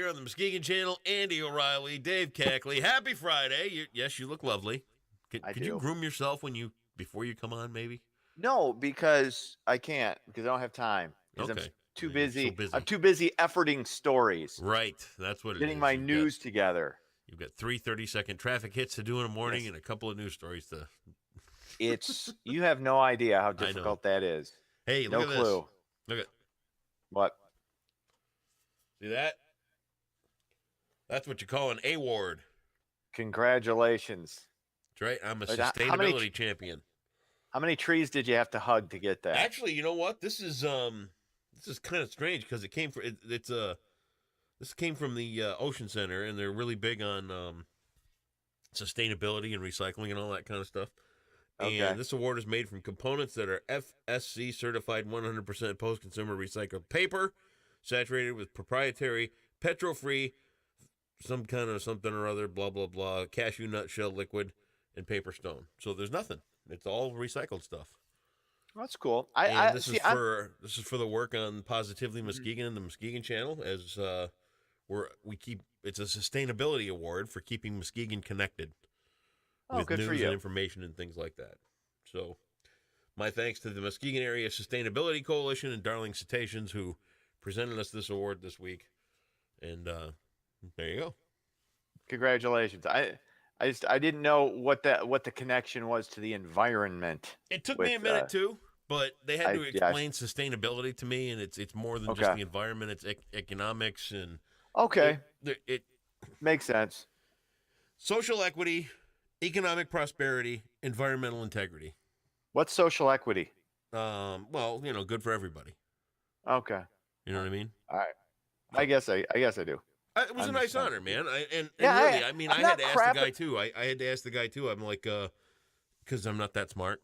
here on the Muskegon Channel. Andy O'Reilly, Dave Cackley. Happy Friday. Yes, you look lovely. Could you groom yourself before you come on, maybe? No, because I can't, because I don't have time. Because Okay. I'm too You're busy. so busy. I'm too busy efforting stories. Right. That's what it is. Getting my news together. You've got 3 30-second traffic hits to do in the morning and a couple of news stories to. You have no idea how difficult that is. Hey, look at clue. This. Look at. What? See that? That's what you call an award. Congratulations. That's right. I'm a sustainability champion. How many trees did you have to hug to get that? Actually, you know what? This is kind of strange because it came from this came from the Ocean Center, and they're really big on sustainability and recycling and all that kind of stuff. Okay. And this award is made from components that are FSC certified 100% post-consumer recycled paper, saturated with proprietary petro-free, some kind of something or other, blah, blah, blah, cashew nut shell liquid, and paper stone. So there's nothing. It's all recycled stuff. That's cool. This is for the work on Positively Muskegon and the Muskegon Channel, as it's a sustainability award for keeping Muskegon connected with news and information and things like that. So my thanks to the Muskegon Area Sustainability Coalition and Darling Cetaceans who presented us this award this week. And there you go. Congratulations. I didn't know what the connection was to the environment. It took me a minute too, but they had to explain sustainability to me, and it's more than just the environment. It's economics and it makes sense. Social equity, economic prosperity, environmental integrity. What's social equity? Well, good for everybody. Okay. You know what I mean? All right. I guess I do. It was a nice honor, man. I had to ask the guy too. I had to ask the guy too. I'm like, because I'm not that smart.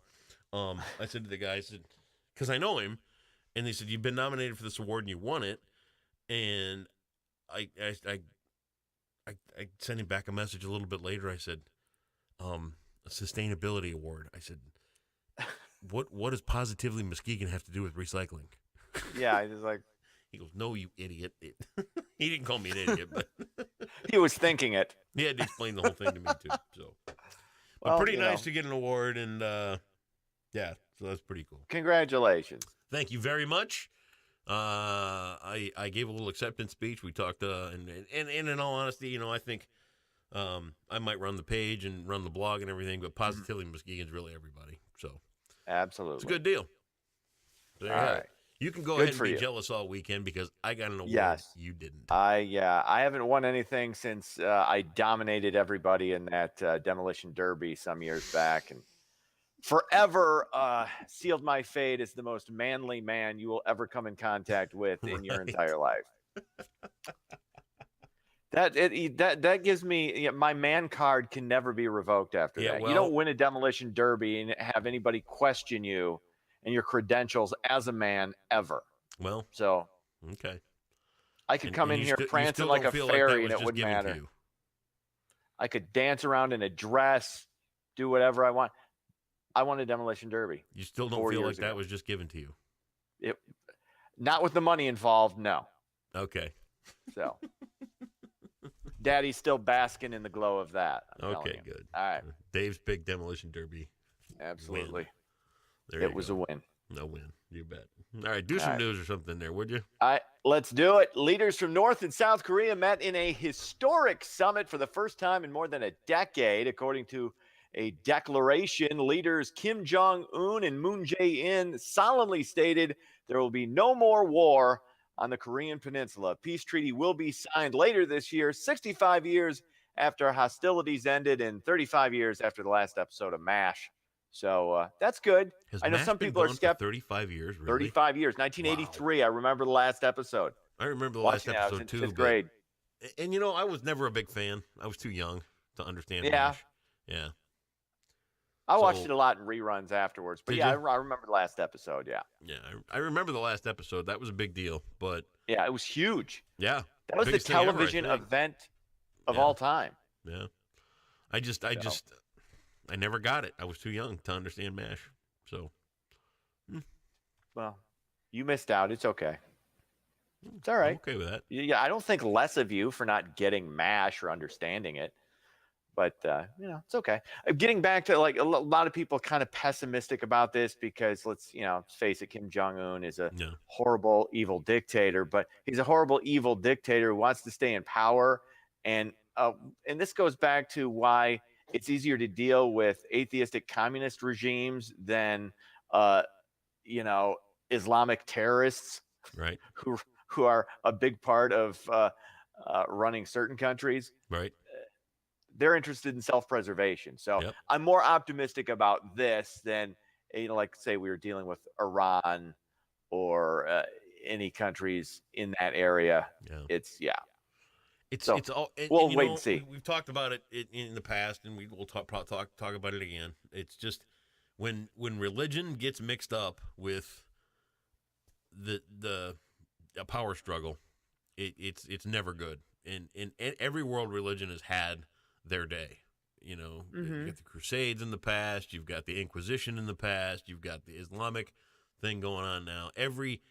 I said to the guy, because I know him, and they said, you've been nominated for this award and you won it. And I sent him back a message a little bit later. I said, a sustainability award. I said, what does Positively Muskegon have to do with recycling? Yeah, I was like. He goes, no, you idiot. He didn't call me an idiot, but he was thinking it. He had to explain the whole thing to me too. So, but pretty nice to get an award, and so that's pretty cool. Congratulations! Thank you very much. I gave a little acceptance speech. We talked, and in all honesty, I think I might run the page and run the blog and everything, but Positively Muskegon's really everybody. So, absolutely, it's a good deal. There all right. You can go ahead and be jealous all weekend because I got an award you didn't. I haven't won anything since I dominated everybody in that demolition derby some years back, and forever sealed my fate as the most manly man you will ever come in contact with in your entire life. That gives me my man card can never be revoked after that. Well, you don't win a demolition derby and have anybody question you and your credentials as a man ever. Well, so okay. I could come in here prancing like a fairy and it wouldn't matter. I could dance around in a dress, do whatever I want. I won a demolition derby. You still don't feel like that was just given to you? Not with the money involved, no. Okay. So, Daddy's still basking in the glow of that. Okay, good. All right. Dave's big demolition derby. Absolutely. Win. It was a win. No win. You bet. All right, do some news or something there, would you? All right, let's do it. Leaders from North and South Korea met in a historic summit for the first time in more than a decade, according to a declaration. Leaders Kim Jong-un and Moon Jae-in solemnly stated there will be no more war on the Korean Peninsula. A peace treaty will be signed later this year, 65 years after hostilities ended and 35 years after the last episode of MASH. So that's good. I know some people are skeptical. 35 years, really? 35 years. 1983. Wow. I remember the last episode. I remember the last episode too. Fifth grade. And I was never a big fan. I was too young to understand. Yeah. Yeah. I watched it a lot in reruns afterwards. But I remember the last episode. Yeah. Yeah, I remember the last episode. That was a big deal. But yeah, it was huge. Yeah. That was the television event of all time. Yeah. I never got it. I was too young to understand MASH. So, well, you missed out. It's okay. It's all I'm right. okay with that. Yeah, I don't think less of you for not getting MASH or understanding it. But it's okay. Getting back to like a lot of people kind of pessimistic about this because let's face it, Kim Jong Un is a Yeah. horrible, evil dictator, but he's a horrible, evil dictator who wants to stay in power, and and this goes back to why it's easier to deal with atheistic communist regimes than uh, Islamic terrorists Right. who who are a big part of running certain countries. Right. They're interested in self-preservation. So Yep. I'm more optimistic about this than like say we were dealing with Iran or any countries in that area. Yeah. It's So It's all, we'll you wait and know, see. we've talked about it in the past, and we will talk about it again. It's just when religion gets mixed up with the a power struggle, it's never good. And in every world religion has had their day. You know, you got the Crusades in the past, you've got the Inquisition in the past, you've got the Islamic thing going on now. Every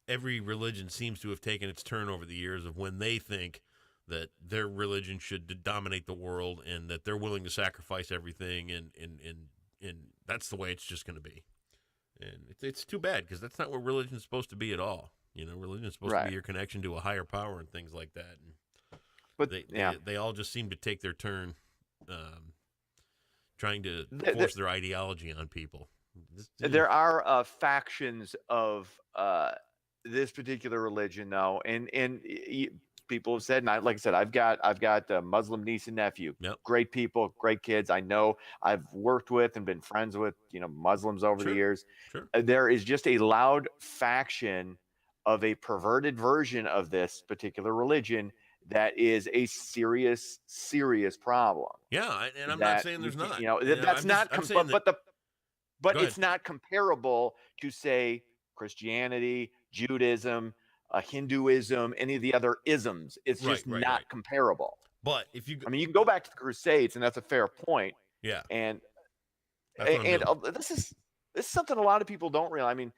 religion seems to have taken its turn over the years of when they think that their religion should dominate the world and that they're willing to sacrifice everything, and that's the way it's just going to be. And it's too bad because that's not what religion is supposed to be at all. You know, religion is supposed to be Right. your connection to a higher power and things like that. And But they all just seem to take their turn trying to th- force their ideology on people. there are factions of this particular religion, though, and people have said, and like I said, I've got a Muslim niece and nephew, Yep. great people, great kids. I know I've worked with and been friends with Muslims over the Sure. years. Sure. There is just a loud faction of a perverted version of this particular religion that is a serious, serious problem. Yeah, and I'm not That saying we there's can't, not. that's not, I'm saying that. but Go ahead. it's not comparable to say Christianity, Judaism, Hinduism, any of the other isms. It's Right, just right, not right. comparable. But if you, I mean, you can go back to the Crusades, and that's a fair point. yeah, And that's what I'm doing. this is something a lot of people don't realize. I mean,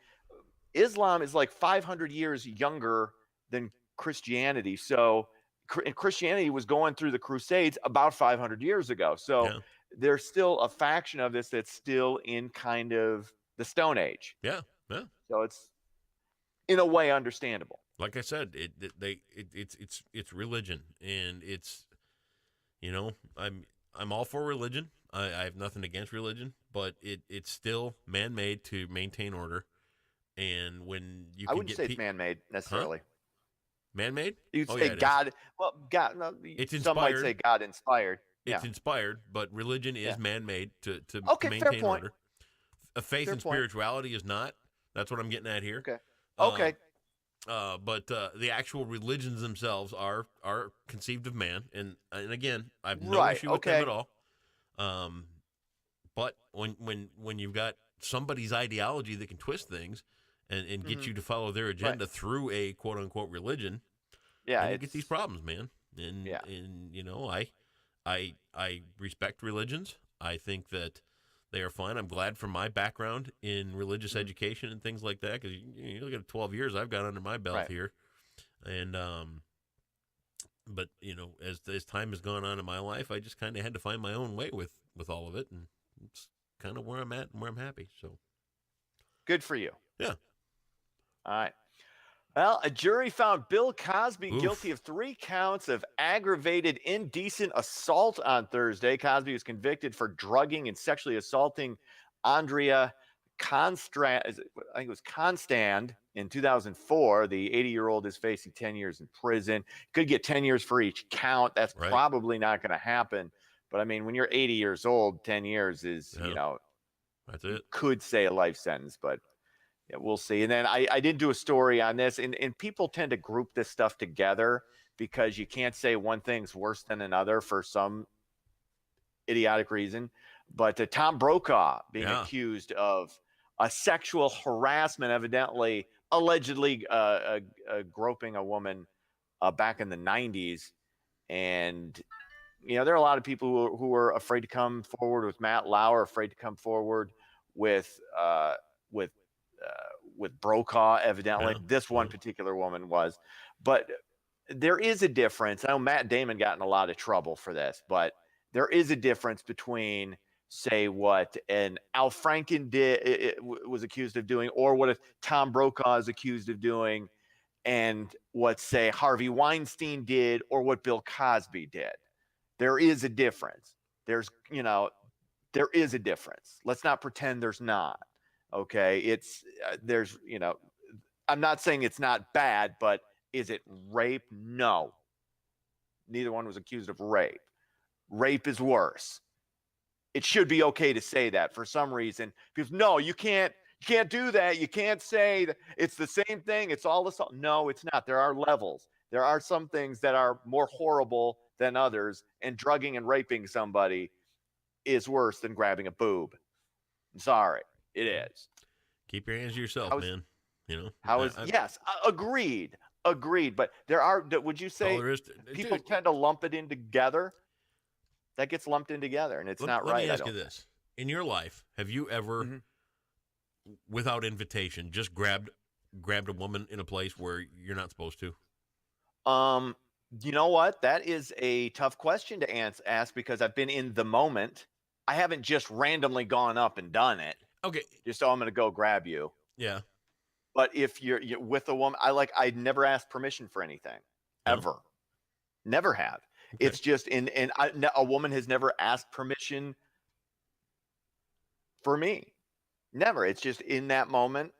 Islam is like 500 years younger than Christianity. So Christianity was going through the Crusades about 500 years ago. So Yeah, there's still a faction of this that's still in kind of the Stone Age. yeah, yeah. So it's in a way understandable. Like I said, it's religion, and it's, you know, I'm all for religion. I have nothing against religion, but it's still man made to maintain order. And when you I can wouldn't get say it's man-made huh, necessarily. man made. You'd Oh say yeah, it is. God. Well, God. No, It's some might inspired. say God inspired. It's Yeah. inspired, but religion is Yeah. man made to Okay. Fair maintain point. order. A faith Fair and point. spirituality is not. That's what I'm getting at here. Okay. Um, Okay. but the actual religions themselves are conceived of man, and again, I have no Right. issue with them Okay. at all. Um, but when you've got somebody's ideology that can twist things and get Hmm. you to follow their Right. agenda through a quote unquote religion, Yeah. then you get these It's problems, man. And yeah. and you know, I respect religions. I think that they are fine. I'm glad for my background in religious Mhm. education and things like that because you look at 12 years I've got under my belt Right. here, and but you know, as time has gone on in my life, I just kind of had to find my own way with all of it, and it's kind of where I'm at and where I'm happy. So Good for you. yeah, All right. Well, a jury found Bill Cosby guilty oof, of 3 counts of aggravated indecent assault on Thursday. Cosby was convicted for drugging and sexually assaulting Andrea Constrand, I think it was Constand in 2004. The 80-year-old is facing 10 years in prison. Could get 10 years for each count. That's right, probably not going to happen. But I mean, when you're 80 years old, 10 years is, yeah, that's you it. could say a life sentence, but yeah, we'll see. And then I did do a story on this, and people tend to group this stuff together because you can't say one thing's worse than another for some idiotic reason. But Tom Browkaw being Yeah, accused of a sexual harassment, evidently, allegedly groping a woman back in the 90s. And, there are a lot of people who are afraid to come forward with Matt Lauer, afraid to come forward with, with with Browkaw, evidently. Yeah, This one particular woman was. But there is a difference. I know Matt Damon got in a lot of trouble for this, but there is a difference between, say, what an Al Franken was accused of doing, or what Tom Browkaw is accused of doing, and what, say, Harvey Weinstein did, or what Bill Cosby did. There is a difference. There is a difference. Let's not pretend there's not. Okay, I'm not saying it's not bad, but is it rape? No. Neither one was accused of rape. Rape is worse. It should be okay to say that. For some reason, because no, you can't do that. You can't say that it's the same thing. It's all assault. No, it's not. There are levels. There are some things that are more horrible than others, and drugging and raping somebody is worse than grabbing a boob. I'm sorry, it is. Keep your hands to yourself, man. Yes, agreed. But there are. Would you say people tend to lump it in together? That gets lumped in together, and it's not right. Let me ask you this: in your life, have you ever, without invitation, just grabbed a woman in a place where you're not supposed to? You know what? That is a tough question to ask because I've been in the moment. I haven't just randomly gone up and done it. Okay. Just, I'm going to go grab you. Yeah. But if you're with a woman, I never asked permission for anything, ever. Never have. Okay. It's just a woman has never asked permission for me. Never. It's just in that moment,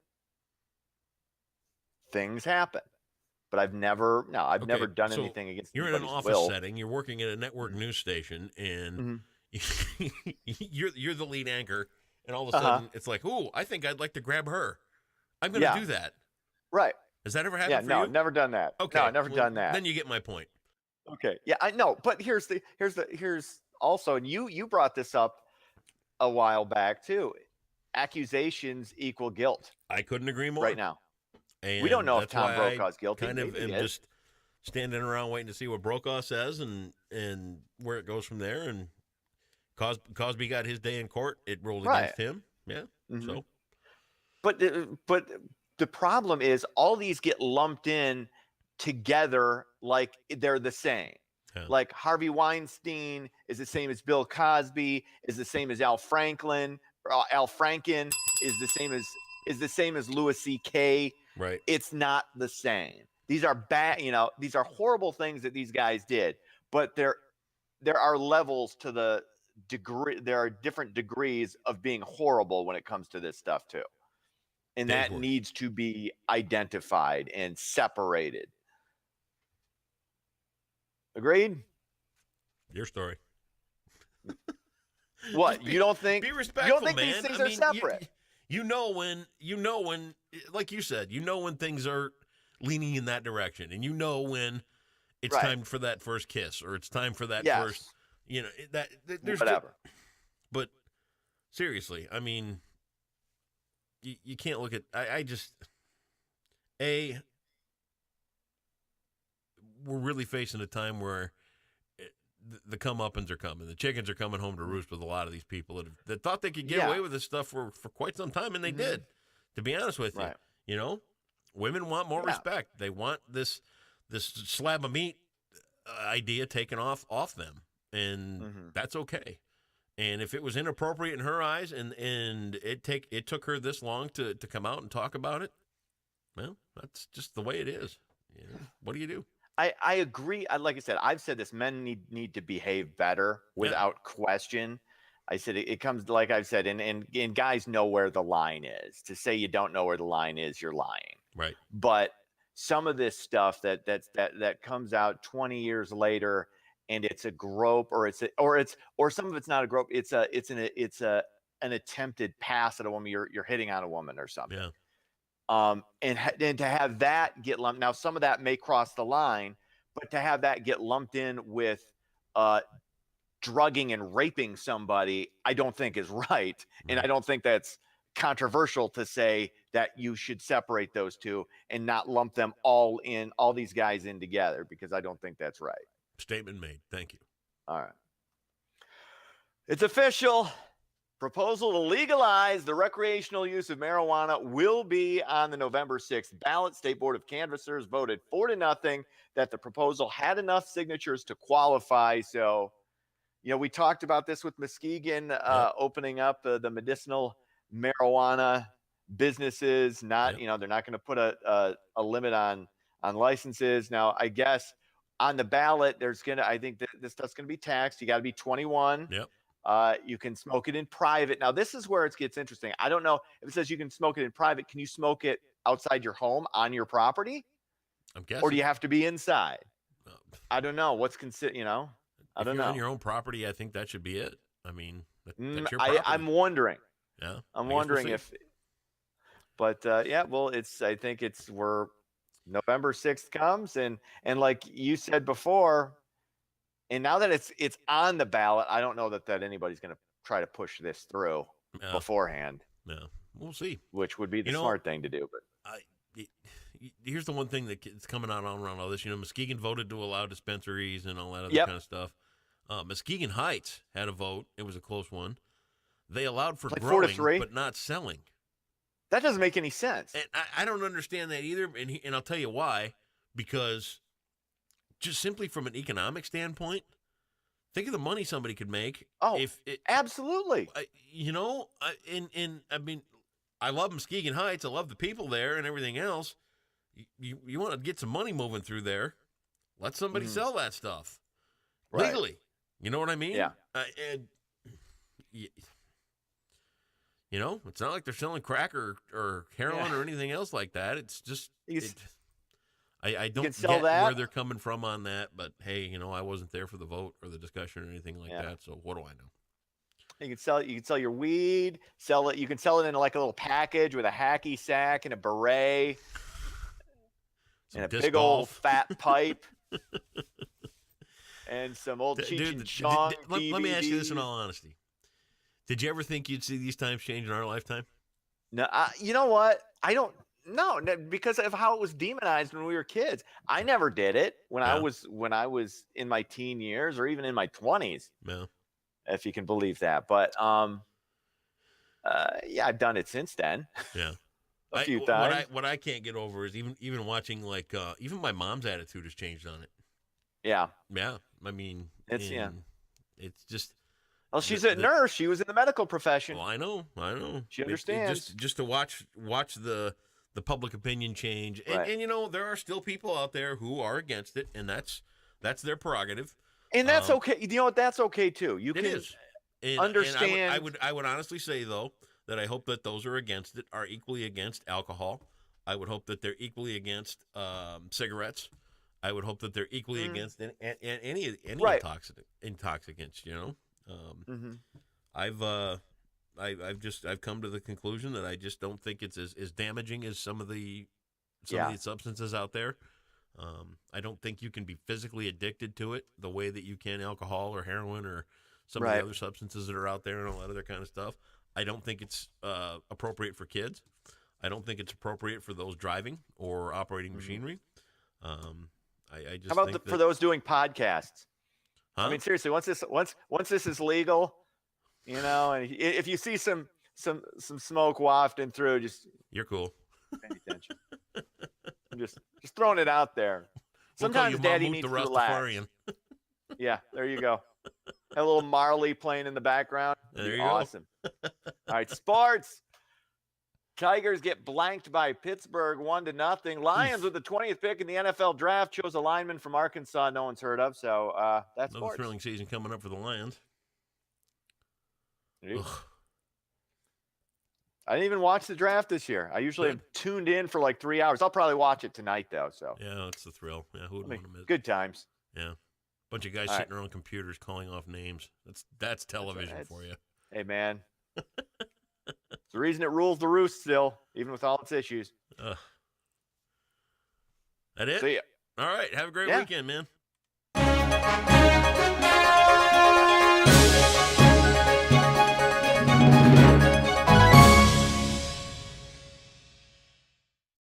things happen. But I've never done anything against. You're in an office setting. You're working at a network news station, and you're the lead anchor. And all of a sudden, it's like, "Ooh, I think I'd like to grab her. I'm going to do that." Right. Has that ever happened for you? No, never done that. Okay. No, never done that. Then you get my point. Okay. Yeah, I know. But here's also, and you brought this up a while back too. Accusations equal guilt. I couldn't agree more. Right now. And we don't know if Tom Brokaw's guilty. Kind of am just standing around waiting to see what Browkaw says and where it goes from there. And Cosby got his day in court. It rolled against him. Yeah. So. But the problem is all these get lumped in together like they're the same. Yeah. Like Harvey Weinstein is the same as Bill Cosby, is the same as Al Franken, is the same as Louis C.K. Right. It's not the same. These are bad, these are horrible things that these guys did, but there are levels to the degree. There are different degrees of being horrible when it comes to this stuff too. And that needs to be identified and separated. Agreed? Your story. What? You don't think? Be respectful, you don't think man. these things are separate? You know when, like you said, when things are leaning in that direction, and when it's time for that first kiss, or it's time for that first, there's whatever. But seriously, I mean, you can't look at. We're really facing a time where the comeuppance are coming. The chickens are coming home to roost with a lot of these people that thought they could get away with this stuff for quite some time, and they did. To be honest with you, women want more respect. They want this slab of meat idea taken off them, and that's okay. And if it was inappropriate in her eyes, and it took her this long to come out and talk about it, well, that's just the way it is. What do you do? I agree. Like I said, I've said this: men need to behave better without question. I said it comes, like I've said, and guys know where the line is. To say you don't know where the line is, you're lying. Right. But some of this stuff that comes out 20 years later, and it's a grope, or some of it's not a grope. It's an attempted pass at a woman. You're hitting on a woman or something. Yeah. And to have that get lumped, now some of that may cross the line, but to have that get lumped in with drugging and raping somebody, I don't think is right. And I don't think that's controversial to say that you should separate those two and not lump them all these guys in together, because I don't think that's right. Statement made. Thank you. All right. It's official. Proposal to legalize the recreational use of marijuana will be on the November 6th ballot. State Board of Canvassers voted 4-0 that the proposal had enough signatures to qualify. So, we talked about this with Muskegon opening up the medicinal marijuana businesses. Not, Yep. they're not going to put a limit on licenses. Now, I guess on the ballot, I think that this stuff's going to be taxed. You got to be 21. Yep. You can smoke it in private. Now, this is where it gets interesting. I don't know if it says you can smoke it in private. Can you smoke it outside your home on your property? I'm guessing. Or do you have to be inside? Uh, I don't know. What's considered, I don't know. On your own property, I think that should be it. I mean, that's your property. I'm wondering. Yeah. I'm wondering if, but I think it's where November 6th comes. And like you said before, and now that it's on the ballot, I don't know that anybody's going to try to push this through beforehand. Yeah, we'll see. Which would be the smart thing to do. But here's the one thing that's coming out around all this. Muskegon voted to allow dispensaries and all that other kind of stuff. Muskegon Heights had a vote. It was a close one. They allowed for growing, but not selling. That doesn't make any sense. And I don't understand that either. And I'll tell you why. Because just simply from an economic standpoint, think of the money somebody could make. Oh, absolutely. I mean, I love Muskegon Heights. I love the people there and everything else. You want to get some money moving through there, let somebody sell that stuff legally. You know what I mean? Yeah. It's not like they're selling crack or heroin or anything else like that. It's just I don't get where they're coming from on that, but hey, I wasn't there for the vote or the discussion or anything like that, so what do I know? You can sell your weed, sell it. You can sell it in like a little package with a hacky sack and a beret and a big old fat pipe and some old Cheech and Chong. Let me ask you this in all honesty. Did you ever think you'd see these times change in our lifetime? No, you know what? I don't know, because of how it was demonized when we were kids. I never did it when I was in my teen years or even in my 20s. Yeah. If you can believe that. But I've done it since then. Yeah. a few times. What I can't get over is even watching even my mom's attitude has changed on it. Yeah. Yeah. I mean, it's just. Well, she's a nurse. She was in the medical profession. Well, I know. She understands. Just to watch the public opinion change, Right. and there are still people out there who are against it, and that's their prerogative. And that's okay. You know what? That's okay too. You can understand. And I would honestly say though that I hope that those are against it are equally against alcohol. I would hope that they're equally against cigarettes. I would hope that they're equally against any intoxicants. I've come to the conclusion that I just don't think it's as damaging as some of the substances out there. I don't think you can be physically addicted to it the way that you can alcohol or heroin or some of the other substances that are out there and all that other kind of stuff. I don't think it's appropriate for kids. I don't think it's appropriate for those driving or operating machinery. I just how about for those doing podcasts? Huh? I mean, seriously, once this is legal, and if you see some smoke wafting through, just you're cool. Pay attention. I'm just throwing it out there. Sometimes Daddy needs to relax. Yeah, there you go. A little Marley playing in the background. There you awesome. go. All right, sports. Tigers get blanked by Pittsburgh 1-0. Lions with the 20th pick in the NFL draft chose a lineman from Arkansas no one's heard of. So that's another thrilling season coming up for the Lions. I didn't even watch the draft this year. I usually am tuned in for like 3 hours. I'll probably watch it tonight though. So yeah, it's the thrill. Yeah, who would want to miss? Good times. Yeah, bunch of guys sitting around computers calling off names. That's television for you. Hey man, it's the reason it rules the roost still, even with all its issues. That it? See ya. All right, have a great weekend, man.